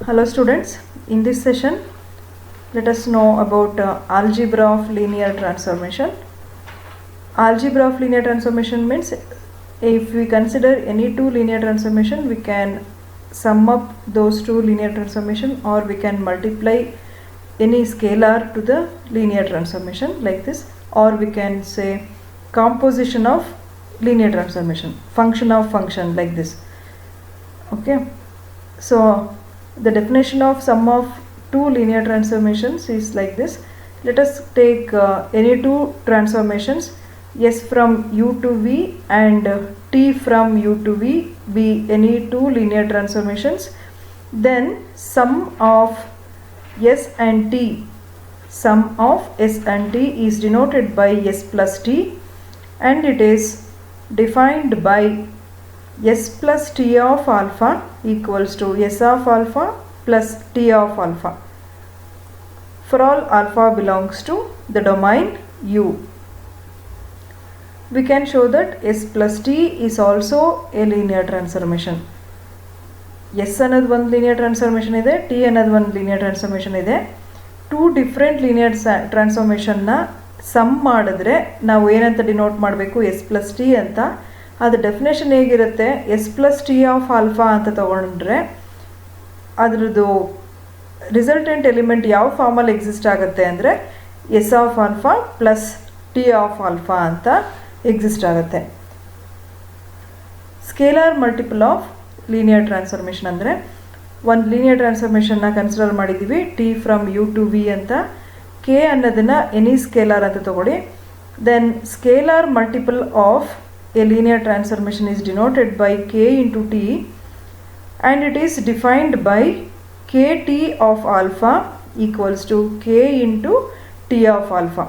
Hello students, in this session let us know about algebra of linear transformation. Algebra of linear transformation means if we consider any two linear transformation, we can sum up those two linear transformation, or we can multiply any scalar to the linear transformation like this, or we can say composition of linear transformation, function of function like this. Okay, so the definition of sum of two linear transformations is like this. Let us take any two transformations, s from u to v and t from u to v be any two linear transformations. Then sum of s and t, sum of s and t is denoted by s plus t, and it is defined by s plus t of alpha equals to s of alpha plus t of alpha for all alpha belongs to the domain U. We can show that s plus t is also a linear transformation. S ಅನ್ನೋದು ಒಂದು linear transformation ಇದೆ, t ಅನ್ನೋದು ಒಂದು linear transformation ಇದೆ. Two different linear transformation ನ some ಮಾಡಿದ್ರೆ ನಾವು ಏನಂತ ಡಿನೋಟ್ ಮಾಡಬೇಕು, s plus t ಅಂತ. ಅದು ಡೆಫಿನೇಷನ್ ಹೇಗಿರುತ್ತೆ, s plus t of alpha ಅಂತ ತಗೊಂಡ್ರೆ ಅದರದ್ದು ರಿಸಲ್ಟೆಂಟ್ ಎಲಿಮೆಂಟ್ ಯಾವ ಫಾರ್ಮಲ್ಲಿ ಎಕ್ಸಿಸ್ಟ್ ಆಗುತ್ತೆ ಅಂದರೆ s of alpha plus t of alpha ಅಂತ ಎಕ್ಸಿಸ್ಟ್ ಆಗುತ್ತೆ. Scalar multiple of linear transformation ಅಂದರೆ ಒಂದು ಲೀನಿಯರ್ ಟ್ರಾನ್ಸ್ಫಾರ್ಮೇಷನ್ನ ಕನ್ಸಿಡರ್ ಮಾಡಿದ್ದೀವಿ t from u to v ಅಂತ. k ಅನ್ನೋದನ್ನು ಎನಿ ಸ್ಕೇಲಾರ್ ಅಂತ ತಗೊಳ್ಳಿ. Then scalar multiple of a linear transformation is denoted by k into t, and it is defined by kt of alpha equals to k into t of alpha.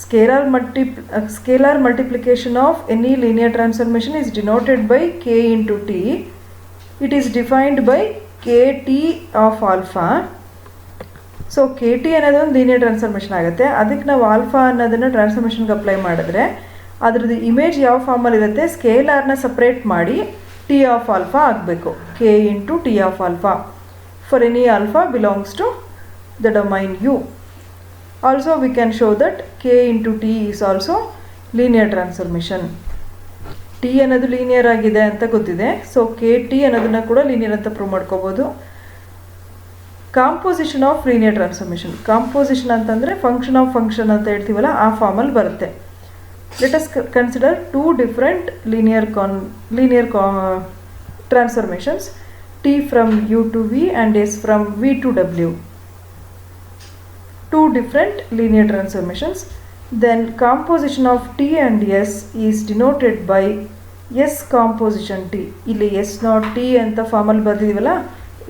Scalar multiplication of any linear transformation is denoted by k into t. It is defined by kt of alpha. So k T ಅನ್ನೋದೊಂದು linear transformation ಆಗುತ್ತೆ. ಅದಕ್ಕೆ ನಾವು alpha ಅನ್ನೋದನ್ನು ಟ್ರಾನ್ಸ್ಫಾರ್ಮೇಷನ್ಗೆ apply ಮಾಡಿದ್ರೆ ಅದರದ್ದು image ಯಾವ ಫಾರ್ಮಲ್ಲಿ ಇರುತ್ತೆ, ಸ್ಕೇಲಾರ್ನ ಸಪ್ರೇಟ್ ಮಾಡಿ ಟಿ ಆಫ್ ಆಲ್ಫಾ ಆಗಬೇಕು, k into t of alpha for any alpha belongs to the domain u. Also we can show that k into t is also linear transformation. T ಅನ್ನೋದು linear ಆಗಿದೆ ಅಂತ ಗೊತ್ತಿದೆ, so k T ಅನ್ನೋದನ್ನು ಕೂಡ linear ಅಂತ prove ಮಾಡ್ಕೋಬೋದು. Composition of linear transformation, composition ಅಂತಂದರೆ function of function ಅಂತ ಹೇಳ್ತೀವಲ್ಲ ಆ ಫಾರ್ಮಲ್ಲಿ ಬರುತ್ತೆ. Let us consider two different linear transformations, t from u to v and s from v to w. Two different linear transformations. Then composition of t and s is denoted by s composition t. ಇಲ್ಲಿ s not t ಅಂತ ಫಾರ್ಮಲ್ಲಿ ಬರ್ದಿದ್ದೀವಲ್ಲ,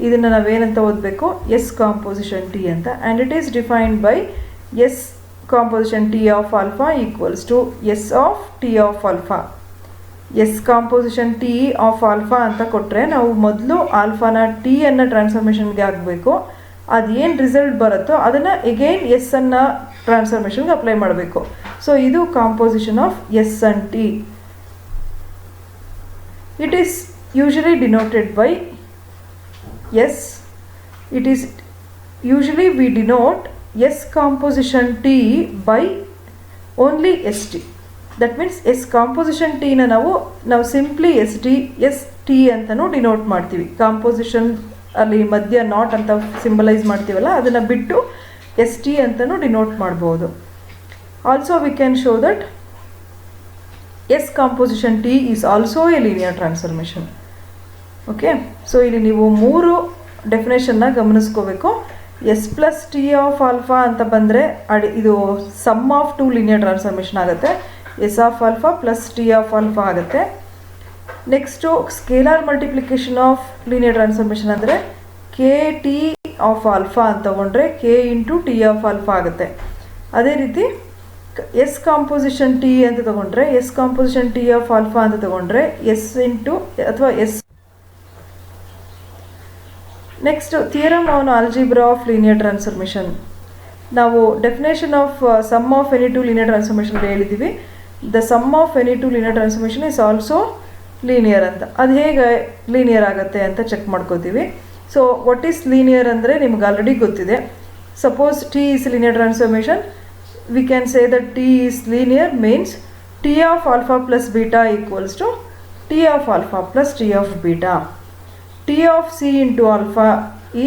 ಇದನ್ನು ನಾವೇನಂತ ಓದಬೇಕು, s composition t ಅಂತ. And it is defined by s composition t of alpha equals to s of t of alpha. s composition t of alpha ಅಂತ ಕೊಟ್ಟರೆ ನಾವು ಮೊದಲು ಆಲ್ಫಾನ t ಅನ್ನು ಟ್ರಾನ್ಸ್ಫಾರ್ಮೇಷನ್ಗೆ ಆಗಬೇಕು. ಅದೇನು ರಿಸಲ್ಟ್ ಬರುತ್ತೋ ಅದನ್ನು ಎಗೈನ್ s ಅನ್ನು ಟ್ರಾನ್ಸ್ಫಾರ್ಮೇಷನ್ಗೆ ಅಪ್ಲೈ ಮಾಡಬೇಕು. ಸೊ ಇದು composition of s and t. It is usually denoted by s. It is usually we denote s composition t by only st. That means s composition t ನ ನಾವು simply st ಅಂತಲೂ denote ಮಾಡ್ತೀವಿ. Composition ಅಲ್ಲಿ ಮಧ್ಯ not ಅಂತ symbolise ಮಾಡ್ತೀವಲ್ಲ ಅದನ್ನು ಬಿಟ್ಟು st ಅಂತಲೂ ಡಿನೋಟ್ ಮಾಡ್ಬೋದು. Also we can show that s composition t is also a linear transformation. Okay, so ಇಲ್ಲಿ ನೀವು ಮೂರು ಡೆಫಿನೇಷನ್ನ ಗಮನಿಸ್ಕೋಬೇಕು. S plus t of alpha ಅಂತ ಬಂದರೆ ಇದು sum of two linear transformation ಆಗುತ್ತೆ, s of alpha plus t of alpha ಆಗುತ್ತೆ. Next scalar multiplication of linear transformation ಅಂದರೆ ಕೆ ಟಿ ಆಫ್ ಆಲ್ಫಾ ಅಂತ ತಗೊಂಡ್ರೆ k into t of alpha ಆಗುತ್ತೆ. ಅದೇ ರೀತಿ ಎಸ್ ಕಾಂಪೋಸಿಷನ್ ಟಿ ಅಂತ ತಗೊಂಡ್ರೆ s composition t of alpha ಅಂತ ತಗೊಂಡ್ರೆ ಎಸ್ ಇಂಟು ಅಥವಾ s. Next theorem on algebra of linear transformation. ನಾವು definition of sum of any two linear transformation ಹೇಳಿದ್ದೀವಿ. The sum of any two linear transformation is also linear ಅಂತ. ಅದು ಹೇಗೆ linear ಆಗುತ್ತೆ ಅಂತ ಚೆಕ್ ಮಾಡ್ಕೋತೀವಿ. ಸೊ ವಾಟ್ ಈಸ್ ಲೀನಿಯರ್ ಅಂದರೆ ನಿಮ್ಗೆ ಆಲ್ರೆಡಿ ಗೊತ್ತಿದೆ. Suppose t is linear transformation, we can say that t is linear means t of alpha plus beta equals to t of alpha plus t of beta. T of c into alpha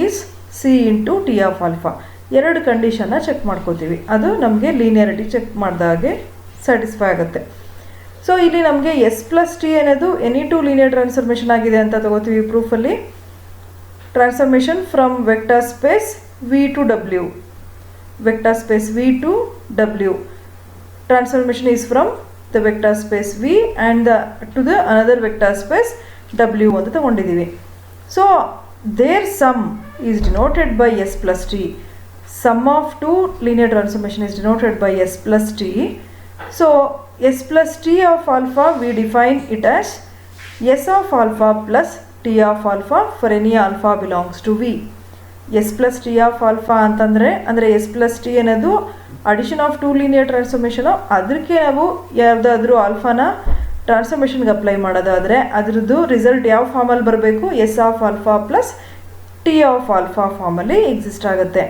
is c into t of alpha. ಎರಡು ಕಂಡೀಷನ್ನ check ಮಾಡ್ಕೋತೀವಿ. ಅದು ನಮಗೆ linearity check ಮಾಡಿದಾಗೆ satisfy ಆಗುತ್ತೆ. So ಇಲ್ಲಿ ನಮಗೆ s plus t ಅನ್ನೋದು ಎನಿ ಟು ಲೀನಿಯರ್ ಟ್ರಾನ್ಸ್ಫಾರ್ಮೇಷನ್ ಆಗಿದೆ ಅಂತ ತಗೋತೀವಿ ಪ್ರೂಫಲ್ಲಿ. Transformation from vector space V to W. Vector space V to W. Transformation is from the vector space V and to the another vector space W ಅಂತ ತಗೊಂಡಿದ್ದೀವಿ. So there sum is denoted by S plus T. Sum of two linear transformation is denoted by s plus t. So s plus t of alpha we define it as s of alpha plus t of alpha for any alpha belongs to v. s plus t of alpha ಅಂತಂದರೆ s plus t ಅನ್ನೋದು addition of two linear ಟ್ರಾನ್ಸ್ಫಾರ್ಮೇಷನು. ಅದಕ್ಕೆ ನಾವು ಯಾವುದಾದ್ರೂ ಆಲ್ಫಾನ ಟ್ರಾನ್ಸ್ಫಾರ್ಮೇಷನ್ಗೆ apply ಮಾಡೋದಾದರೆ ಅದರದ್ದು result ಯಾವ ಫಾರ್ಮಲ್ಲಿ ಬರಬೇಕು? S of alpha plus t of alpha ಫಾರ್ಮಲ್ಲಿ ಎಕ್ಸಿಸ್ಟ್ ಆಗುತ್ತೆ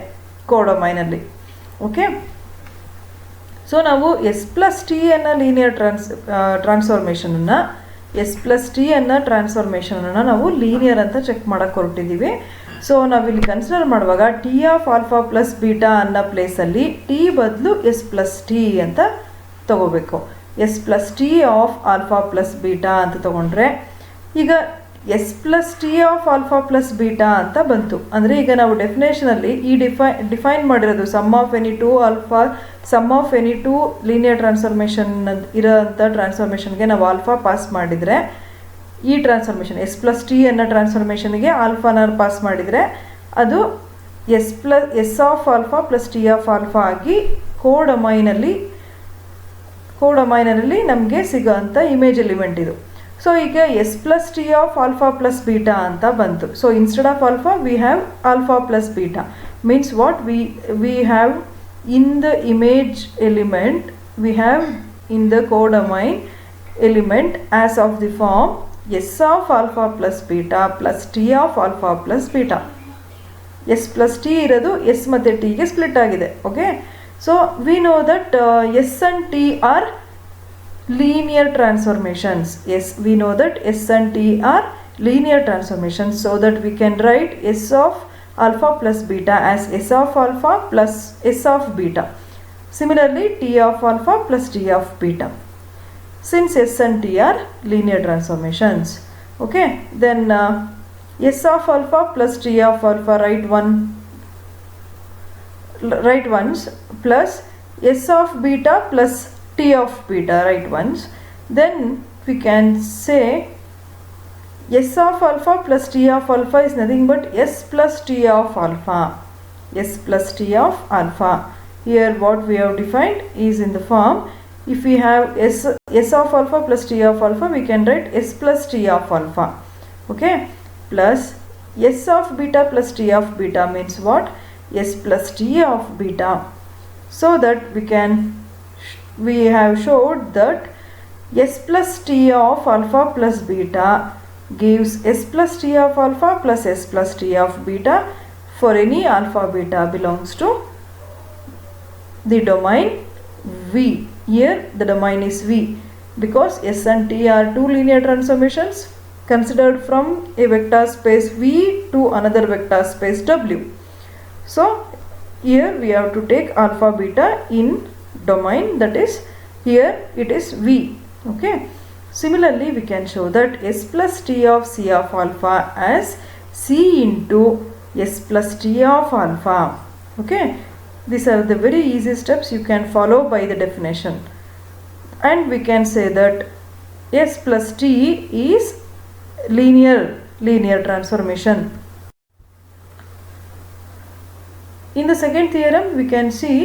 ಕೋಡೊಮೈನಲ್ಲಿ. ಓಕೆ, ಸೊ ನಾವು ಎಸ್ ಪ್ಲಸ್ ಟಿ ಅನ್ನೋ ಲೀನಿಯರ್ ಟ್ರಾನ್ಸ್ಫಾರ್ಮೇಷನನ್ನು ನಾವು ಲೀನಿಯರ್ ಅಂತ ಚೆಕ್ ಮಾಡೋಕ್ಕೆ ಹೊರಟಿದ್ದೀವಿ. ಸೊ ನಾವಿಲ್ಲಿ ಕನ್ಸಿಡರ್ ಮಾಡುವಾಗ t of alpha plus beta ಅನ್ನೋ ಪ್ಲೇಸಲ್ಲಿ ಟಿ ಬದಲು ಎಸ್ ಪ್ಲಸ್ ಟಿ ಅಂತ ತಗೋಬೇಕು. S plus t of alpha plus beta ಅಂತ ತಗೊಂಡ್ರೆ ಈಗ s plus t of alpha plus beta ಅಂತ ಬಂತು. ಅಂದರೆ ಈಗ ನಾವು ಡೆಫಿನೇಷನಲ್ಲಿ ಈ ಡಿಫೈನ್ ಮಾಡಿರೋದು sum of any two alpha, sum of any two linear transformation ಇರೋಂಥ ಟ್ರಾನ್ಸ್ಫಾರ್ಮೇಷನ್ಗೆ ನಾವು ಆಲ್ಫಾ ಪಾಸ್ ಮಾಡಿದರೆ, ಈ ಟ್ರಾನ್ಸ್ಫಾರ್ಮೇಷನ್ ಎಸ್ ಪ್ಲಸ್ ಟಿ ಅನ್ನೋ ಟ್ರಾನ್ಸ್ಫಾರ್ಮೇಷನ್ಗೆ ಆಲ್ಫಾನ ಪಾಸ್ ಮಾಡಿದರೆ ಅದು s of alpha plus t of alpha ಆಗಿ ಕೋಡೊಮೈನಲ್ಲಿ ನಮಗೆ ಸಿಗೋಂಥ ಇಮೇಜ್ ಎಲಿಮೆಂಟ್ ಇದು. ಸೊ ಈಗ s plus t of alpha plus beta ಅಂತ ಬಂತು. So instead of alpha we have alpha plus beta means what we have in the image element, we have in the codomain element as of the form s of alpha plus beta plus t of alpha plus beta. S plus T ಇರೋದು s ಮತ್ತು ಟಿಗೆ split ಆಗಿದೆ. Okay, so we know that s and t are linear transformations. Yes, we know that s and t are linear transformations, so that we can write s of alpha plus beta as s of alpha plus s of beta. Similarly, t of alpha plus t of beta. Since s and t are linear transformations, okay, then s of alpha plus t of alpha write once plus s of beta plus t of beta write once. Then we can say s of alpha plus t of alpha is nothing but s plus t of alpha. S plus t of alpha. Here what we have defined is in the form, if we have s of alpha plus t of alpha, we can write s plus t of alpha. Okay, plus s of beta plus t of beta means what? S plus t of beta. So that we have showed that s plus t of alpha plus beta gives s plus t of alpha plus s plus t of beta for any alpha beta belongs to the domain V. Here the domain is V because s and t are two linear transformations considered from a vector space V to another vector space W. So here we have to take alpha beta in domain, that is here it is V. Okay, similarly we can show that s plus t of c of alpha as c into s plus t of alpha. Okay, these are the very easy steps you can follow by the definition, and we can say that s plus t is linear transformation. In the second theorem we can see,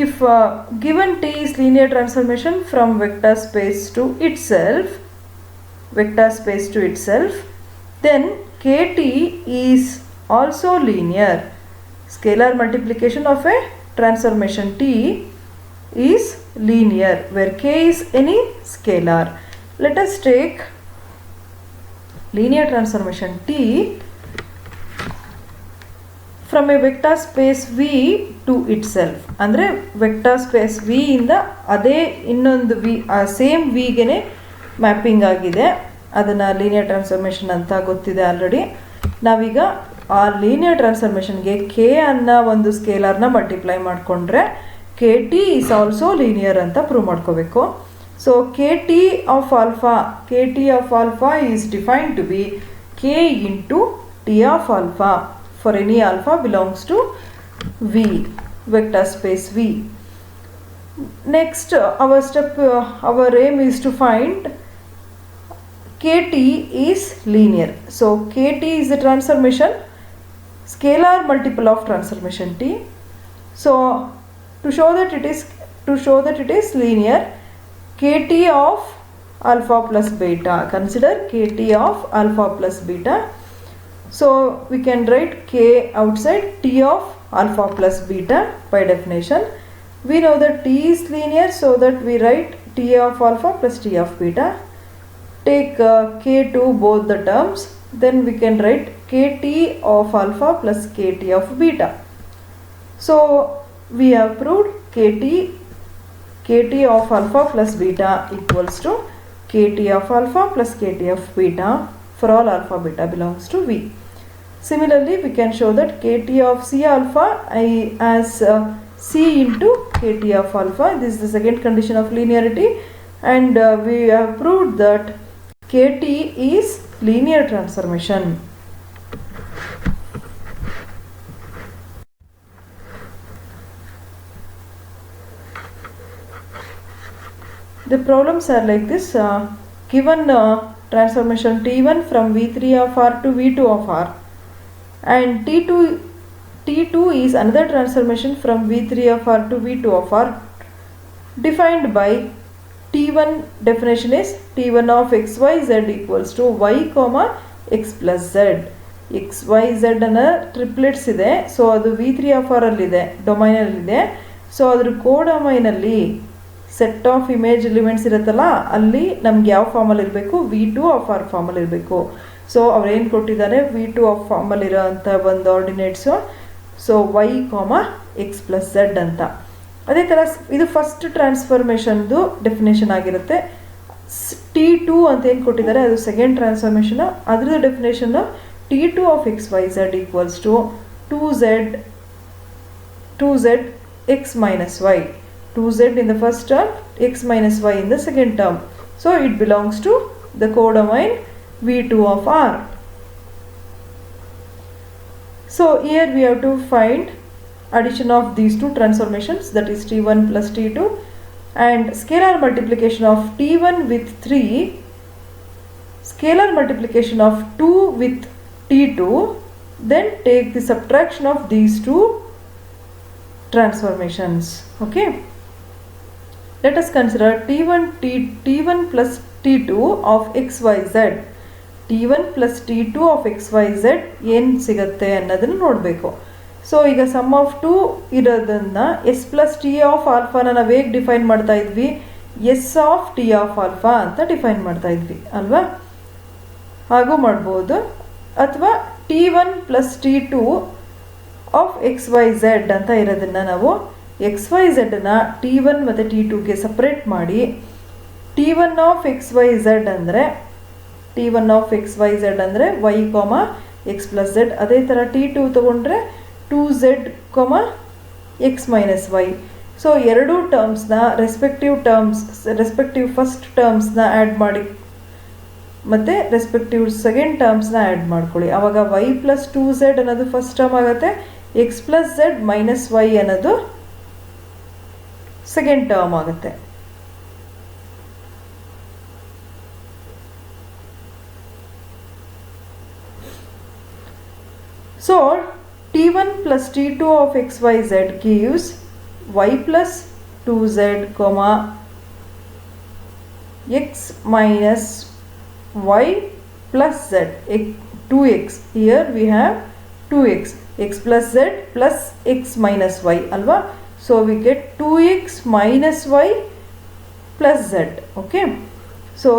if given t is linear transformation from vector space to itself, then kt is also linear. Scalar multiplication of a transformation t is linear where k is any scalar. let us take linear transformation T from a vector space V to itself. ಅಂದರೆ vector space V ಇಂದ ಅದೇ ಇನ್ನೊಂದು V same Vಗೆ mapping ಆಗಿದೆ, ಅದನ್ನು linear transformation ಅಂತ ಗೊತ್ತಿದೆ already. ನಾವೀಗ ಆ ಲೀನಿಯರ್ ಟ್ರಾನ್ಸ್ಫಾರ್ಮೇಷನ್ಗೆ ಕೆ ಅನ್ನೋ ಒಂದು ಸ್ಕೇಲರ್ನ ಮಲ್ಟಿಪ್ಲೈ ಮಾಡಿಕೊಂಡ್ರೆ k t is also linear ಅಂತ ಪ್ರೂವ್ ಮಾಡ್ಕೋಬೇಕು. So k t of alpha is defined to be k into t of alpha for any alpha belongs to V, vector space V. Next, our aim is to find KT is linear. So KT is the transformation, scalar multiple of transformation T. So to show that it is linear, KT of alpha plus beta. Consider KT of alpha plus beta. So we can write K outside T of alpha plus beta by definition. We know that T is linear, so that we write T of alpha plus T of beta. Take K to both the terms, then we can write KT of alpha plus KT of beta. So we have proved KT of alpha plus beta equals to KT of alpha plus KT of beta for all alpha beta belongs to V. Similarly, we can show that KT of C alpha as C into KT of alpha. This is the second condition of linearity, and we have proved that KT is linear transformation. The problems are like this. Given transformation T1 from V3 of R to V2 of R, and T2 is another transformation from V3 of R to V2 of R, defined by T1 definition is T1 of xyz equals to y comma x plus z. xyz ಅನ್ನ triplets ಇದೆ, so ಅದು V3 of R ಅಲ್ಲಿದೆ, ಡೊಮೈನಲ್ಲಿದೆ. So ಅದ್ರ ಕೋಡೊಮೈನಲ್ಲಿ set of image elements ಇರುತ್ತಲ್ಲ, ಅಲ್ಲಿ ನಮ್ಗೆ ಯಾವ ಫಾರ್ಮಲ್ಲಿ ಇರಬೇಕು, V2 of R ಫಾರ್ಮಲ್ಲಿ ಇರಬೇಕು. ಸೊ ಅವ್ರೇನು ಕೊಟ್ಟಿದ್ದಾರೆ, V2 of ಫಾರ್ಮಲ್ಲಿರೋ ಅಂಥ ಒಂದು ordinates, so y comma x plus z ಅಂತ. ಅದೇ ಥರ ಇದು ಫಸ್ಟ್ ಟ್ರಾನ್ಸ್ಫಾರ್ಮೇಷನ್ದು ಡೆಫಿನೇಷನ್ ಆಗಿರುತ್ತೆ. T2 ಅಂತ ಏನು ಕೊಟ್ಟಿದ್ದಾರೆ ಅದು ಸೆಕೆಂಡ್ ಟ್ರಾನ್ಸ್ಫಾರ್ಮೇಷನು. ಅದ್ರದ್ದು definition T2 of xyz equals to 2z x minus y. 2z in the first term, x minus y in the second term. So it belongs to the codomain V2 of R. So here we have to find addition of these two transformations, that is T1 plus T2, and scalar multiplication of T1 with 3, scalar multiplication of 2 with T2, then take the subtraction of these two transformations. Okay. Let us consider T1 plus T2 of xyz. T1 plus T2 of xyz ಏನು ಸಿಗುತ್ತೆ ಅನ್ನೋದನ್ನು ನೋಡಬೇಕು. So ಈಗ some of 2 ಇರೋದನ್ನು s plus t of ಆಲ್ಫಾನ ನಾವು ಹೇಗೆ define ಮಾಡ್ತಾ ಇದ್ವಿ, s of t of alpha ಅಂತ ಡಿಫೈನ್ ಮಾಡ್ತಾ ಇದ್ವಿ ಅಲ್ವಾ, ಹಾಗೂ ಮಾಡ್ಬೋದು. ಅಥವಾ T1 plus T2 of xyz ಅಂತ ಇರೋದನ್ನು ನಾವು xyzನ T1 ಮತ್ತು T2ಗೆ ಸಪ್ರೇಟ್ ಮಾಡಿ T1 ಆಫ್ xyz ಅಂದರೆ y comma x plus z. ಅದೇ ಥರ T2 ತೊಗೊಂಡ್ರೆ 2z X minus y. So ಎರಡೂ ಟರ್ಮ್ಸ್ನ ರೆಸ್ಪೆಕ್ಟಿವ್ ಫಸ್ಟ್ ಟರ್ಮ್ಸ್ನ ಆ್ಯಡ್ ಮಾಡಿ ಮತ್ತು ರೆಸ್ಪೆಕ್ಟಿವ್ ಸೆಕೆಂಡ್ ಟರ್ಮ್ಸ್ನ ಆ್ಯಡ್ ಮಾಡ್ಕೊಳ್ಳಿ. ಆವಾಗ y ಪ್ಲಸ್ 2z ಅನ್ನೋದು ಫಸ್ಟ್ ಟರ್ಮ್ ಆಗುತ್ತೆ, x plus z minus y ಅನ್ನೋದು ಸೆಕೆಂಡ್ ಟರ್ಮ್ ಆಗುತ್ತೆ. So T1 plus T2 of xyz gives y plus 2z comma x minus y plus z, 2x. Here we have 2x, x plus z plus x minus y alva. So we get 2x minus y plus z. Okay. So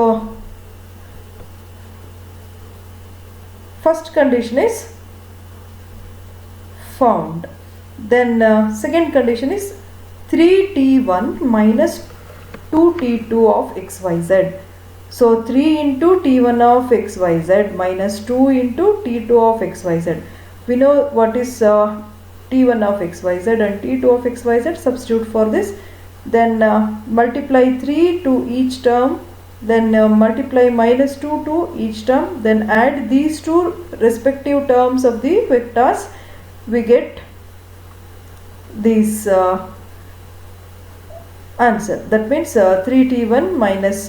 first condition is found. Then second condition is 3t1 minus 2t2 of xyz. So 3 into t1 of xyz minus 2 into t2 of xyz. We know what is t1 of xyz and t2 of xyz. Substitute for this. Then multiply 3 to each term. Then multiply minus 2 to each term. Then add these two respective terms of the vectors. We get this answer. That means 3t1 minus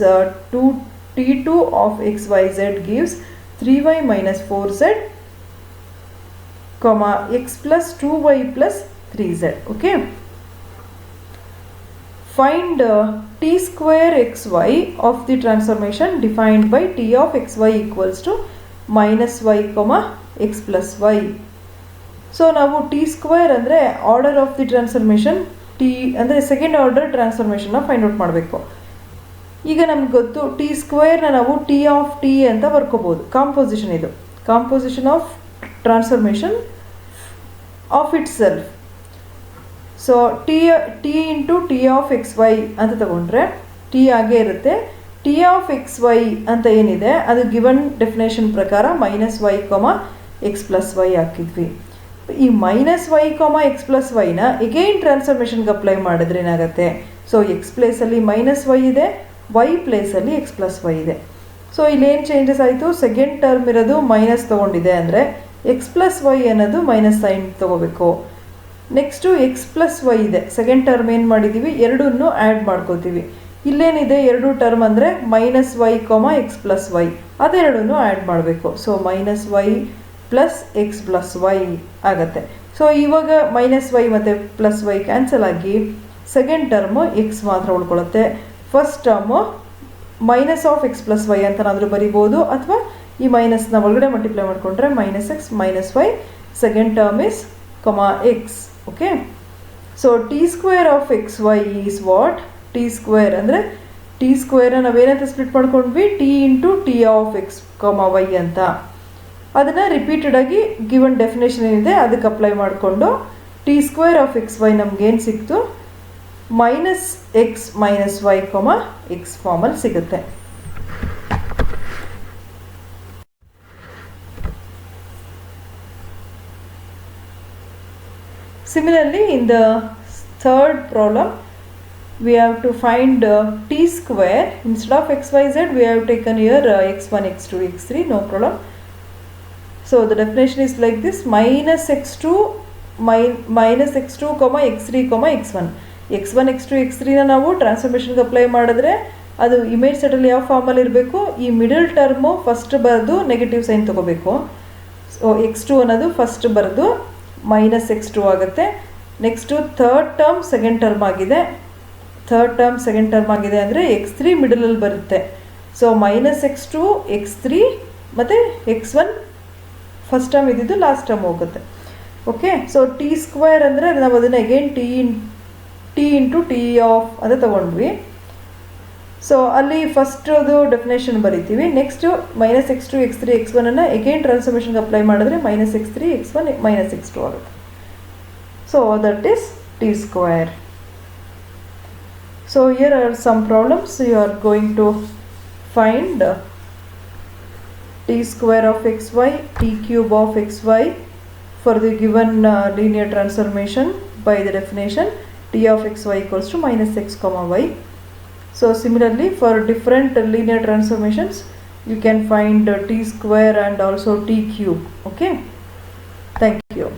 2t2 of xyz gives 3y minus 4z comma x plus 2y plus 3z. Okay. Find t square xy of the transformation defined by t of xy equals to minus y comma x plus y. So ನಾವು t square ಅಂದರೆ order of the transformation T ಅಂದರೆ second order ಟ್ರಾನ್ಸ್ಫಾರ್ಮೇಷನ್ನ find out ಮಾಡಬೇಕು. ಈಗ ನಮ್ಗೆ ಗೊತ್ತು T ಸ್ಕ್ವೇರ್ನ ನಾವು T of t ಅಂತ ಬರ್ಕೋಬೋದು. ಕಾಂಪೋಸಿಷನ್ ಇದು composition of transformation of itself. So t into t of x y ಅಂತ ತಗೊಂಡ್ರೆ ಟಿ ಆಗೇ ಇರುತ್ತೆ. ಟಿ ಆಫ್ ಎಕ್ಸ್ ವೈ ಅಂತ ಏನಿದೆ ಅದು ಗಿವನ್ ಡೆಫಿನೇಷನ್ ಪ್ರಕಾರ minus y comma x plus y ಹಾಕಿದ್ವಿ. ಈ minus y comma x plus ವೈನ ಎಗೈನ್ ಟ್ರಾನ್ಸ್ಫಾರ್ಮೇಷನ್ಗೆ ಅಪ್ಲೈ ಮಾಡಿದ್ರೆ ಏನಾಗುತ್ತೆ? ಸೊ ಎಕ್ಸ್ ಪ್ಲೇಸಲ್ಲಿ ಮೈನಸ್ ವೈ ಇದೆ, ವೈ ಪ್ಲೇಸಲ್ಲಿ ಎಕ್ಸ್ ಪ್ಲಸ್ ವೈ ಇದೆ. ಸೊ ಇಲ್ಲೇನು ಚೇಂಜಸ್ ಆಯಿತು? ಸೆಕೆಂಡ್ ಟರ್ಮ್ ಇರೋದು ಮೈನಸ್ ತೊಗೊಂಡಿದೆ ಅಂದರೆ ಎಕ್ಸ್ ಪ್ಲಸ್ ವೈ ಅನ್ನೋದು ಮೈನಸ್ ಸೈನ್ ತೊಗೋಬೇಕು. ನೆಕ್ಸ್ಟು ಎಕ್ಸ್ ಪ್ಲಸ್ ವೈ ಇದೆ, ಸೆಕೆಂಡ್ ಟರ್ಮ್ ಏನು ಮಾಡಿದ್ದೀವಿ? ಎರಡನ್ನೂ ಆ್ಯಡ್ ಮಾಡ್ಕೋತೀವಿ. ಇಲ್ಲೇನಿದೆ ಎರಡು ಟರ್ಮ್ ಅಂದರೆ minus y comma x plus y, ಅದೆರಡನ್ನೂ ಆ್ಯಡ್ ಮಾಡಬೇಕು. So minus y plus x plus y ಆಗುತ್ತೆ. ಸೊ ಇವಾಗ ಮೈನಸ್ ವೈ ಮತ್ತು ಪ್ಲಸ್ ವೈ ಕ್ಯಾನ್ಸಲ್ ಆಗಿ ಸೆಕೆಂಡ್ ಟರ್ಮು ಎಕ್ಸ್ ಮಾತ್ರ ಉಳ್ಕೊಳ್ಳುತ್ತೆ. First term minus of x plus y ಅಂತನಾದರೂ ಬರಿಬೋದು, ಅಥವಾ ಈ ಮೈನಸ್ನ ಒಳಗಡೆ ಮಲ್ಟಿಪ್ಲೈ ಮಾಡಿಕೊಂಡ್ರೆ minus x minus y, second term is comma x. Okay, so t square of xy is what? t square ಅಂದರೆ t square ನಾವೇನಂತ ಸ್ಪ್ಲಿಟ್ ಮಾಡ್ಕೊಂಡ್ವಿ? t into t of X ಕಾಮ ವೈ ಅಂತ. ಅದನ್ನು ರಿಪೀಟೆಡ್ ಆಗಿ ಗಿವನ್ ಡೆಫಿನೇಷನ್ ಏನಿದೆ ಅದಕ್ಕೆ apply ಮಾಡಿಕೊಂಡು t square of x y ನಮ್ಗೇನು ಸಿಕ್ತು? Minus x minus y comma x ಫಾರ್ಮಲ್ಲಿ ಸಿಗುತ್ತೆ. Similarly, in the third problem, we have to find t square. Instead of xyz, we have taken here x1, x2, x3, no problem. So the definition is like this: minus x2 comma x3 comma x1. x1, x2, x3 ನಾವು ಟ್ರಾನ್ಸ್ಫಾರ್ಮೇಷನ್ಗೆ apply ಮಾಡಿದ್ರೆ ಅದು image ಸೆಟಲ್ಲಿ ಯಾವ ಫಾರ್ಮಲ್ಲಿ ಇರಬೇಕು? ಈ middle term first ಬರೆದು negative sign ತೊಗೋಬೇಕು. So x2 ಅನ್ನೋದು ಫಸ್ಟ್ ಬರೆದು ಮೈನಸ್ ಎಕ್ಸ್ ಟು ಆಗುತ್ತೆ. Next third term second term ಆಗಿದೆ. ಥರ್ಡ್ ಟರ್ಮ್ ಸೆಕೆಂಡ್ ಟರ್ಮ್ ಆಗಿದೆ ಅಂದರೆ ಎಕ್ಸ್ ತ್ರೀ ಮಿಡಲಲ್ಲಿ ಬರುತ್ತೆ. So minus x two x three ಮತ್ತು ಎಕ್ಸ್ ಒನ್ ಫಸ್ಟ್ ಟರ್ಮ್ ಇದ್ದಿದ್ದು ಲಾಸ್ಟ್ ಟರ್ಮ್ ಹೋಗುತ್ತೆ. ಓಕೆ, ಸೊ ಟಿ ಸ್ಕ್ವೇರ್ ಅಂದರೆ ನಾವು ಅದನ್ನು again t into t of ಅಂತ ತೊಗೊಂಡ್ವಿ. ಸೊ ಅಲ್ಲಿ ಫಸ್ಟದು ಡೆಫಿನೇಷನ್ ಬರಿತೀವಿ. Next minus x two x three x ಒನ್ನನ್ನು ಎಗೈನ್ ಟ್ರಾನ್ಸ್ಫಾರ್ಮೇಷನ್ಗೆ ಅಪ್ಲೈ ಮಾಡಿದ್ರೆ minus x three x one minus x two ಆಗುತ್ತೆ. So that is T square. So here are some problems. You are going to find T square of x y, T cube of x y for the given linear transformation by the definition t of xy equals to minus x comma y. So similarly for different linear transformations you can find t square and also t cube. Okay, thank you.